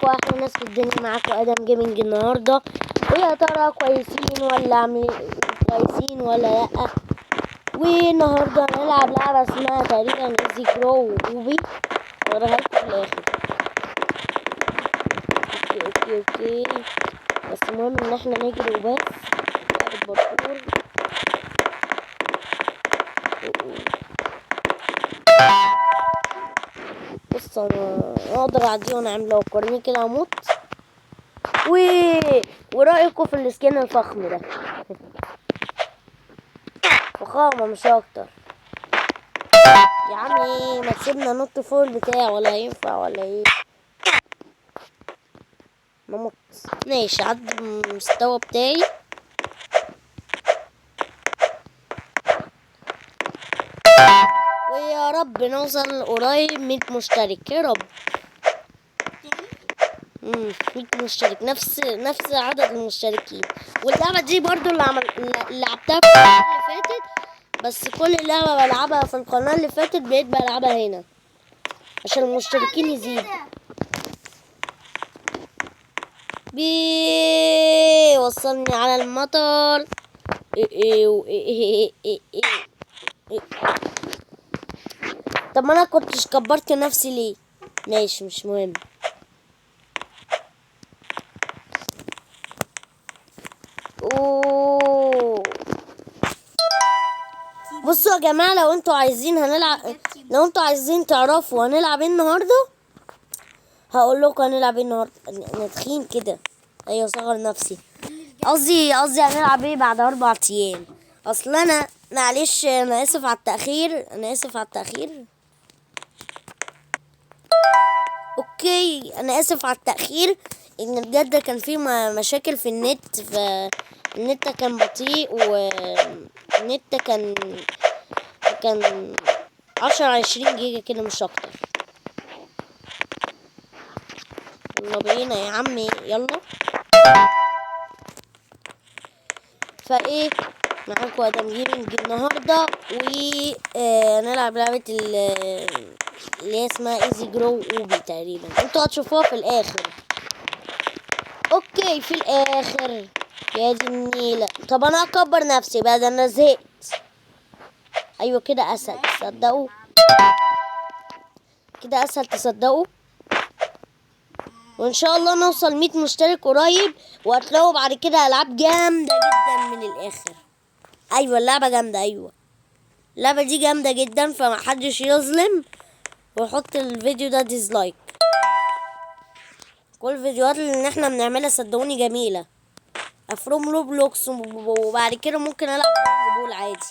ازيكم احلى ناس في الدنيا؟ معاكم ادم جيمنج النهارده. ويا ترى كويسين ولا كويسين ولا لا؟ والنهارده هنلعب لعبه اسمها تقريبا ايزي جرو وبي، هوريها لكم في الاخر. اوكي بس المهم ان احنا نجري وبس. لعبه باركور. بص انا اقدر اعديه وانا عامله وقرني كده اموت. ورأيكم في السكين الفخم ده؟ فخامة مش اكتر. يا عمي ما تسيبنا نط فوق البتاع، ولا ينفع ولا ايه؟ نمط. ماشي، عد المستوى بتاعي. ويا رب نوصل قريب 100 مشترك يا رب. 100 مشترك، نفس عدد المشتركين. واللعبة دي برضو اللي لعبتها في القناة اللي فاتت، بس كل لعبة بلعبها في القناة اللي فاتت بقيت بلعبها هنا عشان المشتركين يزيدوا. وصلني على المطر. طب ما انا كنتش كبرت نفسي ليه؟ ماشي مش مهم. اوه بصوا يا جماعه، لو انتوا عايزين تعرفوا هنلعب ايه النهارده، هقول لكم هنلعب ايه النهارده. انا تخين كده. ايوه صغر نفسي. قصدي هنلعب ايه بعد 4 ايام. اصل انا معلش، انا اسف على التاخير. اوكي انا اسف على التاخير، ان بجد كان في مشاكل في النت. فالنت كان بطيء، والنت كان 10-20 جيجا كده مش اكتر. يلا بينا يا عمي يلا. فايه معاكم ادم جيمنج النهارده، ونلعب لعبه اللي هي اسمها ايزي جرو اوبي تقريبا. انتوا هتشوفوها في الاخر. اوكي في الاخر. يا دي النيلة. طب انا اكبر نفسي بقى، ده انا زهقت. ايوه كده اسهل تصدقوا. تصدقوا. وان شاء الله نوصل 100 مشترك قريب، وهتلاقوا بعد كده العاب جامده جدا من الاخر. ايوه اللعبه جامده، ايوه اللعبه دي جامده جدا، فمحدش يظلم ويحط الفيديو ده ديزلايك. كل الفيديوهات اللي احنا بنعملها صدقوني جميله. افروم روبلوكس، وبعد كده ممكن العب بول عادي.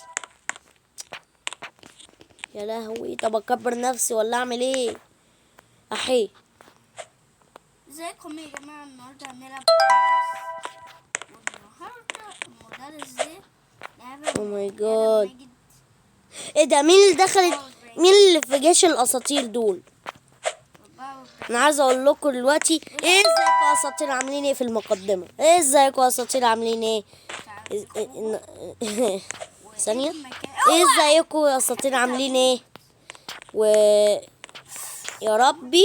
يا لهوي، طب اكبر نفسي ولا اعمل ايه؟ احي. ازيكم يا جماعه؟ النهارده هنلعب المدرس ده لعبه او ماي جاد. ماجد. ايه ده؟ مين اللي في جيش الاساطير دول؟ انا عايزه اقول لكم دلوقتي ايه ازيكم يا اساطير عاملين ايه في المقدمه. ايه ازيكم يا اساطير عاملين ايه؟ ثانيه. ايه ازيكم يا اساطير عاملين ايه؟ و يا ربي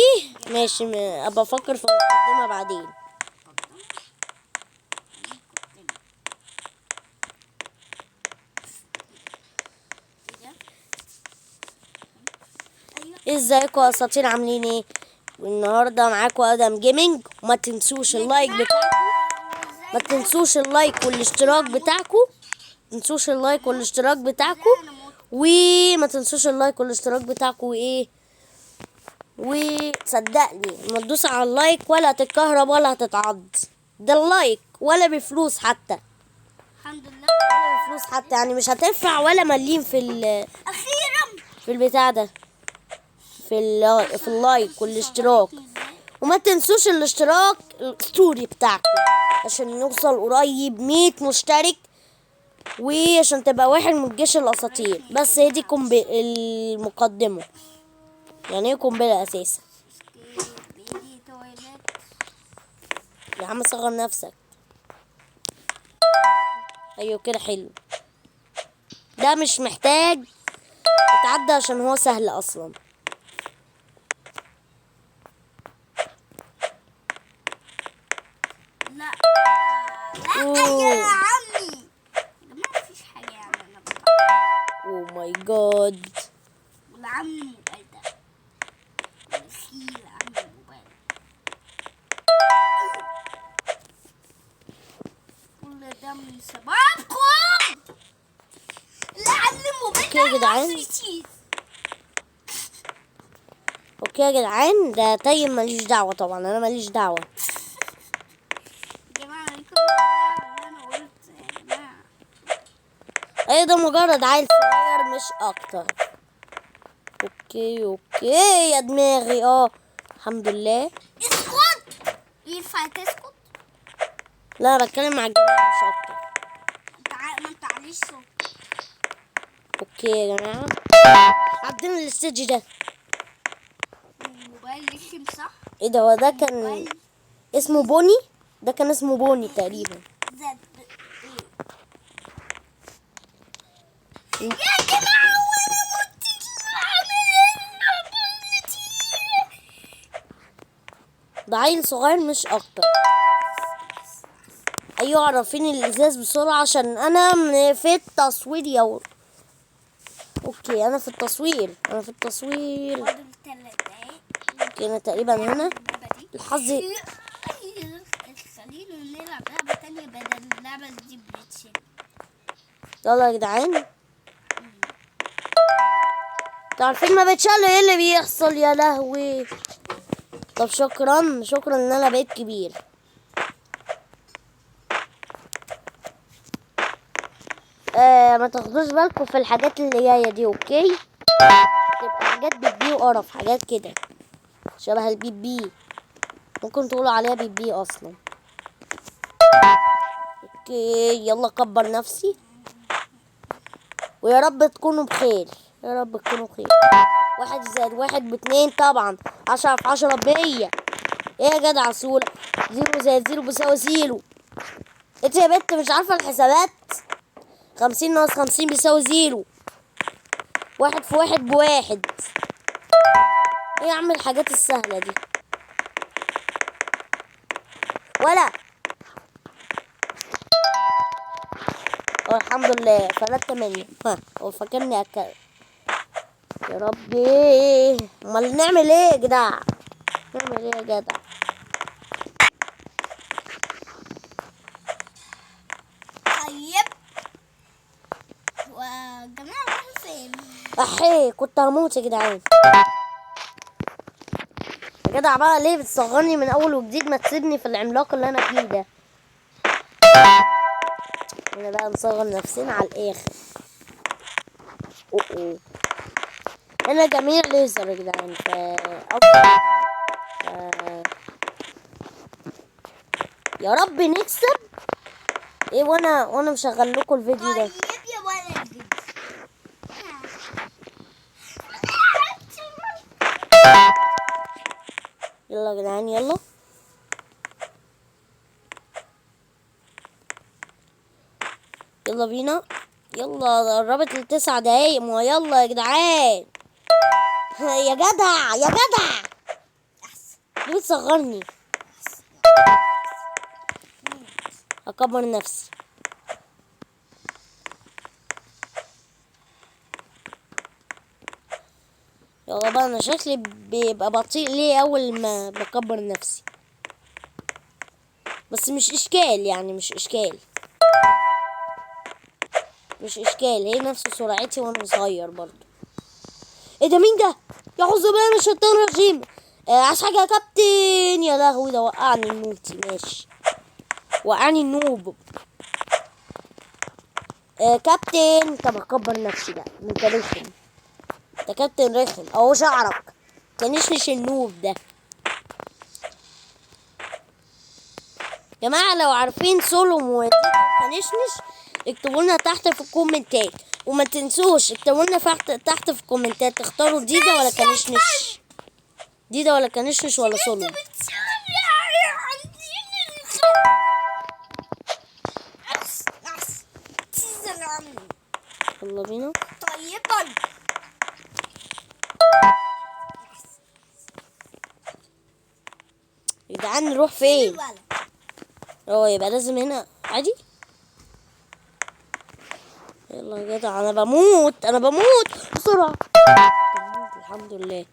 ماشي، ابقى افكر في المقدمه بعدين. ازيكم يا اساطير عاملين ايه؟ والنهارده معاكم ادم جيمنج. وما تنسوش اللايك بتاعكم، ما تنسوش اللايك والاشتراك بتاعكم، وما تنسوش اللايك والاشتراك بتاعكم. وايه، وصدقني ما تدوس على اللايك ولا هتتكهرب ولا هتتعض. ده اللايك ولا بفلوس حتى. الحمد لله ولا بفلوس حتى، يعني مش هتدفع ولا مليم اخيرا في البتاع ده، في اللايك والاشتراك. وما تنسوش الاشتراك الاسطوري بتاعكم عشان يوصل قريب 100 مشترك، وعشان تبقى واحد من جيش الاساطير. بس هي دي المقدمه. يعني ايه قنبله اساسا؟ يا عم صغر نفسك. ايوه كده حلو. ده مش محتاج يتعدى عشان هو سهل اصلا. لا يا عمي، ما فيش حاجة يعني. أنا اوه ماي جاد. والعمي الموبايل ده وسيلة عمي الموبايل كل ده من سببكم. لا عمي الموبايل اوكي يا جدعان. اوكي يا جدعان، ده طيب ماليش دعوة طبعا، انا ماليش دعوة. يا جماعة لكم اللي أنا قلت يا جماعة. ايه ده مجرد عيل صغير مش اكتر. اوكي يا دماغي. الحمد لله. اسكت. ينفع تسكت؟ لا انا بتكلم مع الجماعة مش اكتر. ما انت عليش صوت. اوكي يا جماعة، عدينا الاستيج ده. الموبايل رخم صح؟ ايه ده؟ هو ده كان الموبايل اسمه بوني؟ ده كان اسمه بوني تقريبا. زاد يا جماعة وانا متش ده عيل صغير مش اكتر. ايوه عرفيني الازاز بسرعة عشان انا في التصوير يا اوكي انا في التصوير. فاضل 3 دقايق. اوكي انا تقريبا هنا. الحظ. خلينا نلعب لعبة تانية بدل اللعبة دي بليتشن. يلا يا جدعان، عارفين ما بتشال ايه اللي بيحصل؟ يا لهوي. طب شكرا ان انا بقيت كبير. ما تاخدوش بالكم في الحاجات اللي جايه دي. اوكي، تبقى حاجات بتبي وقرف، حاجات كده شبه البيبي، ممكن تقولوا عليها بيبي اصلا. اوكي يلا كبر نفسي، ويا رب تكونوا بخير. يا رب تكونوا بخير. 1+1 ب2 طبعا. 10 في 10 ب100. ايه يا جدع سهولة؟ 0+0 بيساوي 0. انت يا بنت مش عارفة الحسابات؟ 50 - 50 بيساوي 0. 1 في 1 ب1. ايه يا عم الحاجات السهلة دي؟ ولا الحمد لله فلت مني. هو فاكرني اكل. يا ربي، امال نعمل ايه يا جدع؟ نعمل ايه يا جدع؟ طيب وجماعة راحوا فين؟ احيه كنت هموت يا جدعان. يا جدع بقى ليه بتصغرني من اول وجديد؟ ما تسيبني في العملاق اللي انا فيه ده. انا بقى نصغر نفسنا على الاخر. اوه هنا جميع ليزر يا جدعان. يا رب نكسب. ايه وانا مشغل لكم الفيديو ده. طيب يا ولد. يلا يا جدعان يلا. يلا بينا. يلا قربت ل9 دقايق. ما يلا يا جدعان. يا جدع يا جدع، ليه بتصغرني؟ اكبر نفسي. يلا بقى، انا شكلي بيبقى بطيء ليه اول ما بكبر نفسي؟ بس مش اشكال يعني، مش اشكال. هي نفس سرعتي وانا صغير برضو. ايه ده؟ مين ده؟ يعوذ بالله من الشيطان الرجيم. عايز حاجه يا كابتن؟ يا لهوي ده وقعني النوتي. ماشي وقعني النوب. كابتن. طب اكبر نفسي بقى. انت رخم، انت كابتن رخم اهو شعرك. كنشنش النوب ده. جماعة لو عارفين سولوم وديدا وكنشنش اكتبوا لنا تحت في الكومنتات، وما تنسوش اكتبوا لنا تحت في الكومنتات تختاروا ديدا ولا كنشنش. ديدا ولا كنشنش ولا سولوم. يلا بينا. طيبا يا جدعان نروح فين؟ يبقى لازم هنا عادي. يلا يا جدع، انا بموت بسرعة. بموت الحمد لله.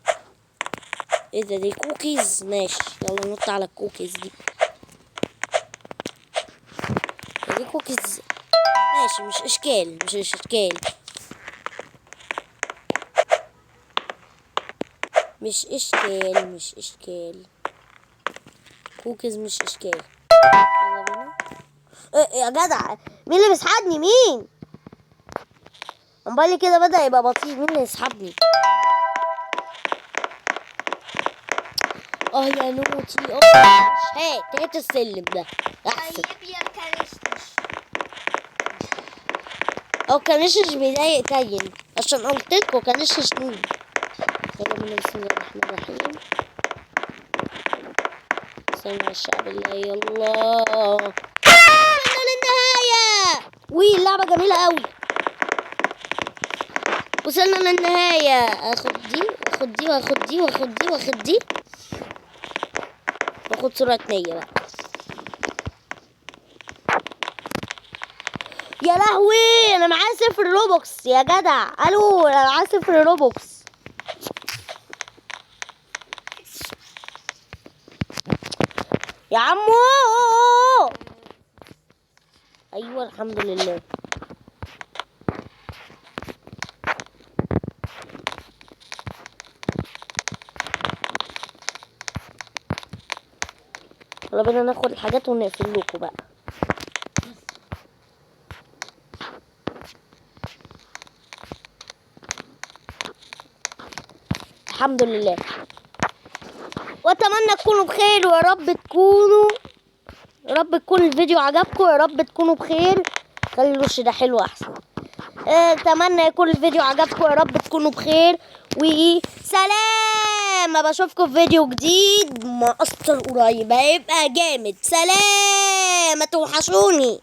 ايه ده؟ دي كوكيز. ماشي يلا نط على الكوكيز دي. دي كوكيز ماشي، مش اشكال. مش اشكال كوكيز مش اشكال. يلا بينا. إيه يا جدع، مين اللي بيسحبني؟ مين؟ موبايلي كده بدأ يبقى بطيء. مين اللي يسحبني؟ يا نوتي. مش هات السلم ده احسن. طيب يا كنشتش. كنشش بيضايق تاين، عشان قلتلكوا كنشش نوم. يلا بينا، بسم الله الرحمن الرحيم. سمع الشعب الله. يلا وصلنا للنهاية. اللعبة جميلة قوي. وصلنا للنهاية. اخد دي واخد دي واخد سرعة 100 بقى. يا لهوي، انا معايا 0 روبوكس يا جدع. الو، انا معايا 0 روبوكس. يا عمو. ايوه الحمد لله. يلا بينا ناخد الحاجات ونقفل لكم بقى. الحمد لله. واتمنى تكونوا بخير، ويا رب تكون الفيديو عجبكم. يا رب تكونوا بخير. خلي الوش ده حلو احسن. اتمنى يكون الفيديو عجبكم. يا رب تكونوا بخير وسلام. بشوفكم في فيديو جديد مع أسطر قريب هيبقى جامد. سلام، ما توحشوني.